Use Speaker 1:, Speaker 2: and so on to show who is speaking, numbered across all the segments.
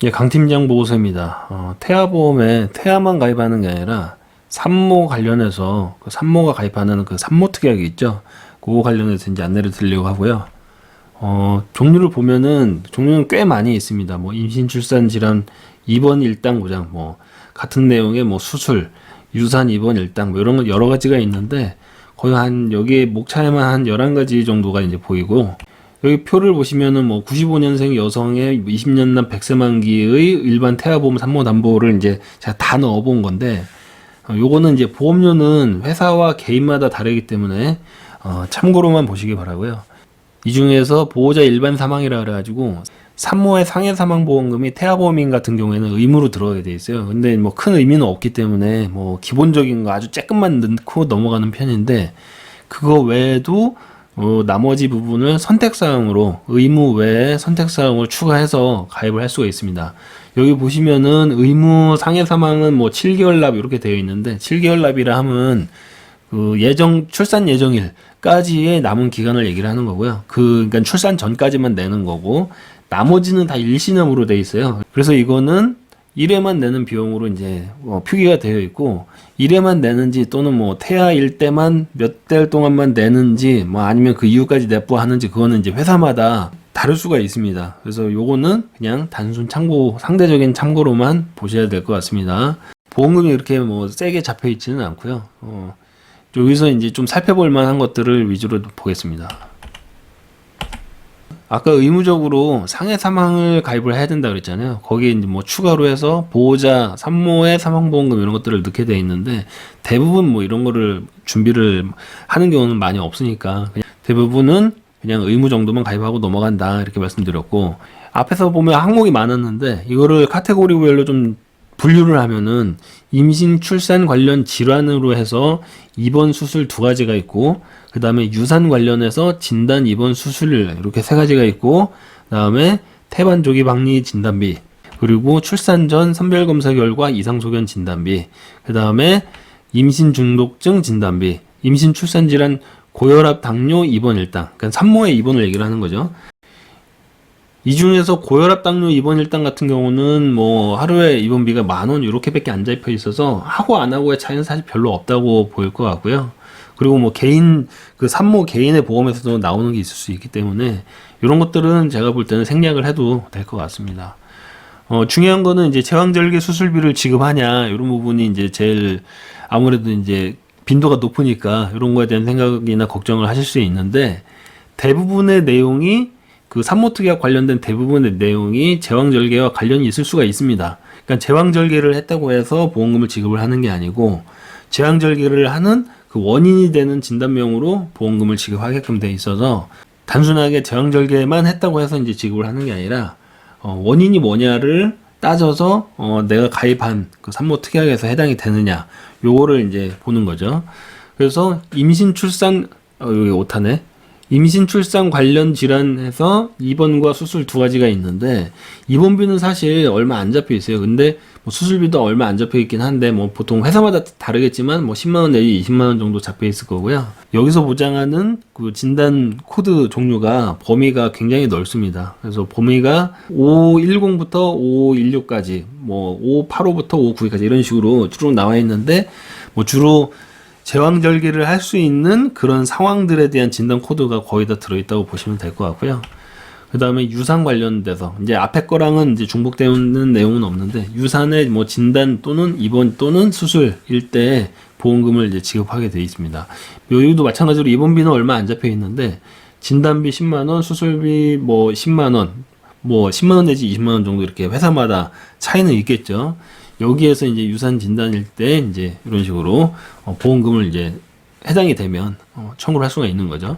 Speaker 1: 예, 강 팀장 보고서입니다. 태아보험에 태아만 가입하는 게 아니라 산모 관련해서 그 산모가 가입하는 그 산모 특약이 있죠. 그거 관련해서 이제 안내를 드리려고 하고요. 종류를 보면은 종류는 꽤 많이 있습니다. 뭐 임신 출산 질환 입원 일당 보장, 뭐 같은 내용의 뭐 수술, 유산 입원 일당 뭐 이런 거 여러 가지가 있는데 거의 한 여기에 목차에만 한 11가지 정도가 이제 보이고, 여기 표를 보시면은 뭐 95년생 여성의 20년 난 100세 만기의 일반 태아보험 산모담보를 이제 제가 다 넣어본 건데, 요거는 이제 보험료는 회사와 개인마다 다르기 때문에 참고로만 보시기 바라고요. 이 중에서 보호자 일반 사망이라 그래가지고 산모의 상해 사망 보험금이 태아보험인 같은 경우에는 의무로 들어가게 돼 있어요. 근데 뭐 큰 의미는 없기 때문에 뭐 기본적인 거 아주 조금만 넣고 넘어가는 편인데, 그거 외에도 나머지 부분을 선택사항으로 의무 외에 선택사항을 추가해서 가입을 할 수가 있습니다. 여기 보시면은 의무 상해 사망은 뭐 7개월 납 이렇게 되어 있는데, 7개월 납이라 하면 그 출산 예정일까지의 남은 기간을 얘기를 하는 거고요. 그러니까 출산 전까지만 내는 거고, 나머지는 다 일시납으로 돼 있어요. 그래서 이거는 1회만 내는 비용으로 이제 표기가 되어 있고, 1회만 내는지 또는 뭐 태아일 때만 몇 달 동안만 내는지 뭐 아니면 그 이후까지 납부하는지, 그거는 이제 회사마다 다를 수가 있습니다. 그래서 요거는 그냥 단순 참고, 상대적인 참고로만 보셔야 될 것 같습니다. 보험금이 이렇게 뭐 세게 잡혀 있지는 않고요. 여기서 이제 좀 살펴볼 만한 것들을 위주로 보겠습니다. 아까 의무적으로 상해 사망을 가입을 해야 된다 그랬잖아요. 거기에 이제 뭐 추가로 해서 보호자 산모의 사망보험금 이런 것들을 넣게 돼 있는데, 대부분 뭐 이런 거를 준비를 하는 경우는 많이 없으니까 그냥 대부분은 그냥 의무 정도만 가입하고 넘어간다 이렇게 말씀드렸고, 앞에서 보면 항목이 많았는데 이거를 카테고리별로 좀 분류를 하면은 임신 출산 관련 질환으로 해서 입원 수술 2가지가 있고, 그 다음에 유산 관련해서 진단 입원 수술 이렇게 3가지가 있고, 그 다음에 태반 조기 박리 진단비, 그리고 출산 전 선별 검사 결과 이상 소견 진단비, 그 다음에 임신 중독증 진단비, 임신 출산 질환 고혈압 당뇨 입원 일당, 그러니까 산모의 입원을 얘기를 하는 거죠. 이 중에서 고혈압 당뇨 입원 일당 같은 경우는 뭐 하루에 입원비가 10,000원 이렇게밖에 안 잡혀 있어서 하고 안 하고의 차이는 사실 별로 없다고 보일 것 같고요. 그리고 뭐 개인 그 산모 개인의 보험에서도 나오는 게 있을 수 있기 때문에 이런 것들은 제가 볼 때는 생략을 해도 될 것 같습니다. 중요한 거는 이제 제왕절개 수술비를 지급하냐 이런 부분이 이제 제일 아무래도 이제 빈도가 높으니까 이런 거에 대한 생각이나 걱정을 하실 수 있는데, 대부분의 내용이 그 산모특약 관련된 대부분의 내용이 제왕절개와 관련이 있을 수가 있습니다. 그러니까 제왕절개를 했다고 해서 보험금을 지급을 하는 게 아니고, 제왕절개를 하는 그 원인이 되는 진단명으로 보험금을 지급하게끔 돼 있어서, 단순하게 제왕절개만 했다고 해서 이제 지급을 하는 게 아니라 원인이 뭐냐를 따져서 내가 가입한 그 산모특약에서 해당이 되느냐 요거를 이제 보는 거죠. 그래서 임신 출산 여기 오타네. 임신 출산 관련 질환에서 입원과 수술 2가지가 있는데, 입원비는 사실 얼마 안 잡혀 있어요. 근데 뭐 수술비도 얼마 안 잡혀 있긴 한데, 뭐 보통 회사마다 다르겠지만 뭐 10만 원 내지 20만 원 정도 잡혀 있을 거고요. 여기서 보장하는 그 진단 코드 종류가 범위가 굉장히 넓습니다. 그래서 범위가 5510부터 5516까지, 뭐 5585부터 5592까지 이런 식으로 쭉 나와 있는데, 뭐 주로 제왕절개를 할 수 있는 그런 상황들에 대한 진단 코드가 거의 다 들어있다고 보시면 될 것 같고요. 그 다음에 유산 관련돼서 이제 앞에 거랑은 이제 중복되는 내용은 없는데, 유산의 뭐 진단 또는 입원 또는 수술일 때 보험금을 이제 지급하게 되어 있습니다. 여기도 마찬가지로 입원비는 얼마 안 잡혀 있는데, 진단비 10만 원, 수술비 뭐 10만 원, 뭐 10만 원 내지 20만 원 정도 이렇게 회사마다 차이는 있겠죠. 여기에서 이제 유산 진단일 때 이제 이런 식으로 보험금을 이제 해당이 되면 청구를 할 수가 있는 거죠.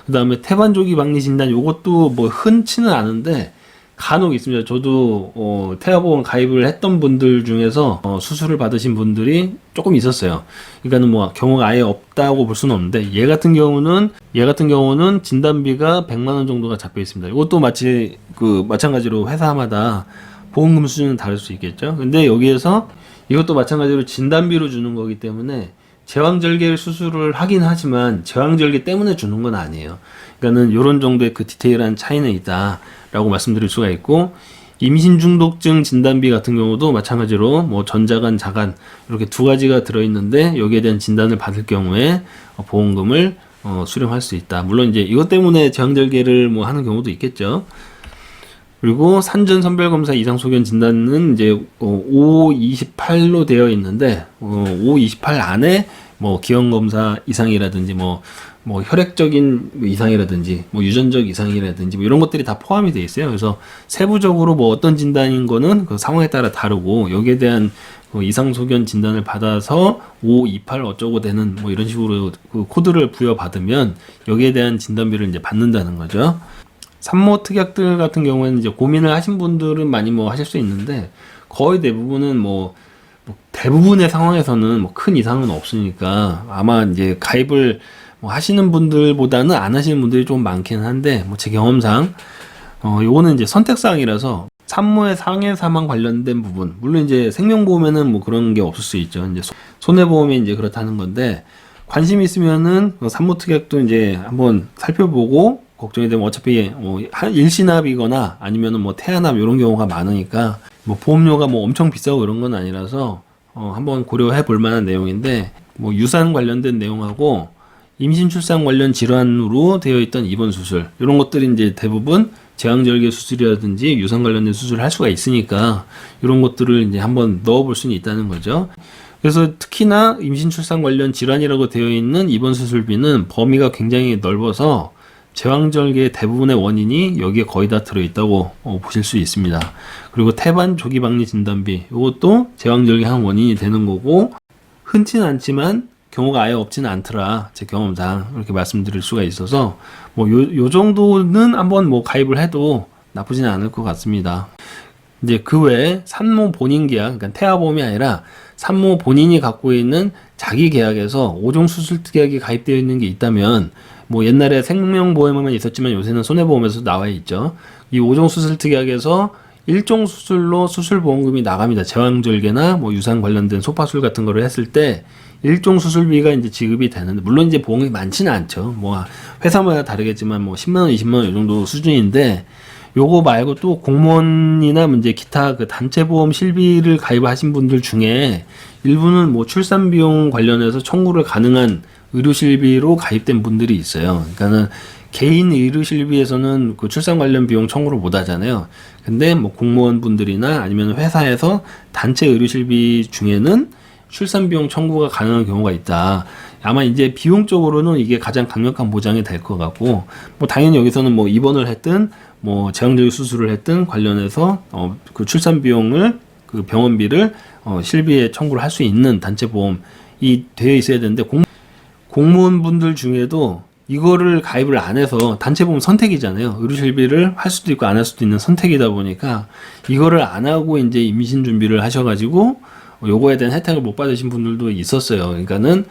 Speaker 1: 그 다음에 태반조기 박리 진단, 요것도 뭐 흔치는 않은데 간혹 있습니다. 저도 태아보험 가입을 했던 분들 중에서 수술을 받으신 분들이 조금 있었어요. 그러니까는 뭐 경우가 아예 없다고 볼 수는 없는데, 얘 같은 경우는 진단비가 100만 원 정도가 잡혀 있습니다. 이것도 마찬가지로 회사마다 보험금 수준은 다를 수 있겠죠. 근데 여기에서 이것도 마찬가지로 진단비로 주는 거기 때문에 제왕절개 수술을 하긴 하지만 제왕절개 때문에 주는 건 아니에요. 그러니까는 이런 정도의 그 디테일한 차이는 있다라고 말씀드릴 수가 있고, 임신 중독증 진단비 같은 경우도 마찬가지로 뭐 전자간, 자간 이렇게 두 가지가 들어있는데 여기에 대한 진단을 받을 경우에 보험금을 수령할 수 있다. 물론 이제 이것 때문에 제왕절개를 뭐 하는 경우도 있겠죠. 그리고 산전 선별검사 이상소견 진단은 이제 528로 되어 있는데 528 안에 뭐 기형검사 이상이라든지 뭐 혈액적인 이상이라든지 뭐 유전적 이상이라든지 뭐 이런 것들이 다 포함이 되어 있어요. 그래서 세부적으로 뭐 어떤 진단인 거는 그 상황에 따라 다르고 여기에 대한 그 이상소견 진단을 받아서 528 어쩌고 되는 뭐 이런 식으로 그 코드를 부여받으면 여기에 대한 진단비를 이제 받는다는 거죠. 산모 특약들 같은 경우에는 이제 고민을 하신 분들은 많이 뭐 하실 수 있는데 거의 대부분은 뭐 대부분의 상황에서는 뭐 큰 이상은 없으니까 아마 이제 가입을 뭐 하시는 분들보다는 안 하시는 분들이 좀 많긴 한데 뭐 제 경험상 요거는 이제 선택사항이라서 산모의 상해 사망 관련된 부분 물론 이제 생명보험에는 뭐 그런 게 없을 수 있죠. 이제 손해보험이 이제 그렇다는 건데 관심 있으면은 산모 특약도 이제 한번 살펴보고 걱정이 되면 어차피 뭐 일시납이거나 아니면은 뭐 태아납 이런 경우가 많으니까 뭐 보험료가 뭐 엄청 비싸고 이런 건 아니라서 한번 고려해 볼 만한 내용인데 뭐 유산 관련된 내용하고 임신 출산 관련 질환으로 되어 있던 입원 수술 이런 것들이 이제 대부분 제왕절개 수술이라든지 유산 관련된 수술을 할 수가 있으니까 이런 것들을 이제 한번 넣어볼 수는 있다는 거죠. 그래서 특히나 임신 출산 관련 질환이라고 되어 있는 입원 수술비는 범위가 굉장히 넓어서 제왕절개의 대부분의 원인이 여기에 거의 다 들어있다고 보실 수 있습니다. 그리고 태반 조기박리 진단비 이것도 제왕절개 한 원인이 되는 거고 흔치는 않지만 경우가 아예 없지는 않더라 제 경험상 이렇게 말씀드릴 수가 있어서 뭐 요 정도는 한번 뭐 가입을 해도 나쁘지는 않을 것 같습니다. 이제 그 외에 산모 본인 계약, 그러니까 태아보험이 아니라 산모 본인이 갖고 있는 자기 계약에서 5종 수술 특약이 가입되어 있는 게 있다면 뭐 옛날에 생명보험에만 있었지만 요새는 손해보험에서 나와 있죠. 이 5종 수술 특약에서 1종 수술로 수술보험금이 나갑니다. 제왕절개나 뭐 유산 관련된 소파술 같은 거를 했을 때 1종 수술비가 이제 지급이 되는데 물론 이제 보험이 많지는 않죠. 뭐 회사마다 다르겠지만 뭐 10만 원, 20만 원 이 정도 수준인데 요거 말고 또 공무원이나 이제 기타 그 단체 보험 실비를 가입하신 분들 중에 일부는 뭐 출산 비용 관련해서 청구를 가능한 의료 실비로 가입된 분들이 있어요. 그러니까는 개인 의료 실비에서는 그 출산 관련 비용 청구를 못 하잖아요. 근데 뭐 공무원 분들이나 아니면 회사에서 단체 의료 실비 중에는 출산 비용 청구가 가능한 경우가 있다. 아마 이제 비용적으로는 이게 가장 강력한 보장이 될 것 같고, 뭐 당연히 여기서는 뭐 입원을 했든 뭐 제왕절개 수술을 했든 관련해서 그 출산 비용을 그 병원비를 실비에 청구를 할 수 있는 단체 보험이 되어 있어야 되는데 공무원분들 중에도 이거를 가입을 안 해서 단체 보험 선택이잖아요. 의료 실비를 할 수도 있고 안 할 수도 있는 선택이다 보니까 이거를 안 하고 이제 임신 준비를 하셔가지고 요거에 대한 혜택을 못 받으신 분들도 있었어요. 그러니까는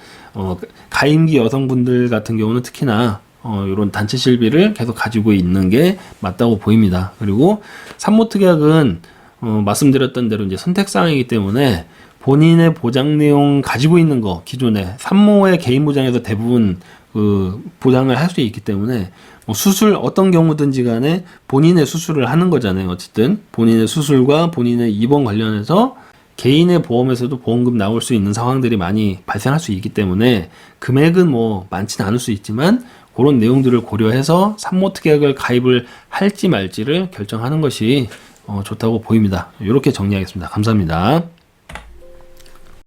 Speaker 1: 가임기 여성분들 같은 경우는 특히나 이런 단체 실비를 계속 가지고 있는 게 맞다고 보입니다. 그리고 산모특약은 말씀드렸던 대로 이제 선택사항이기 때문에 본인의 보장 내용 가지고 있는 거 기존에 산모의 개인 보장에서 대부분 그 보장을 할 수 있기 때문에 뭐 수술 어떤 경우든지 간에 본인의 수술을 하는 거잖아요. 어쨌든 본인의 수술과 본인의 입원 관련해서 개인의 보험에서도 보험금 나올 수 있는 상황들이 많이 발생할 수 있기 때문에 금액은 뭐 많지는 않을 수 있지만 그런 내용들을 고려해서 산모특약을 가입을 할지 말지를 결정하는 것이 좋다고 보입니다. 이렇게 정리하겠습니다. 감사합니다.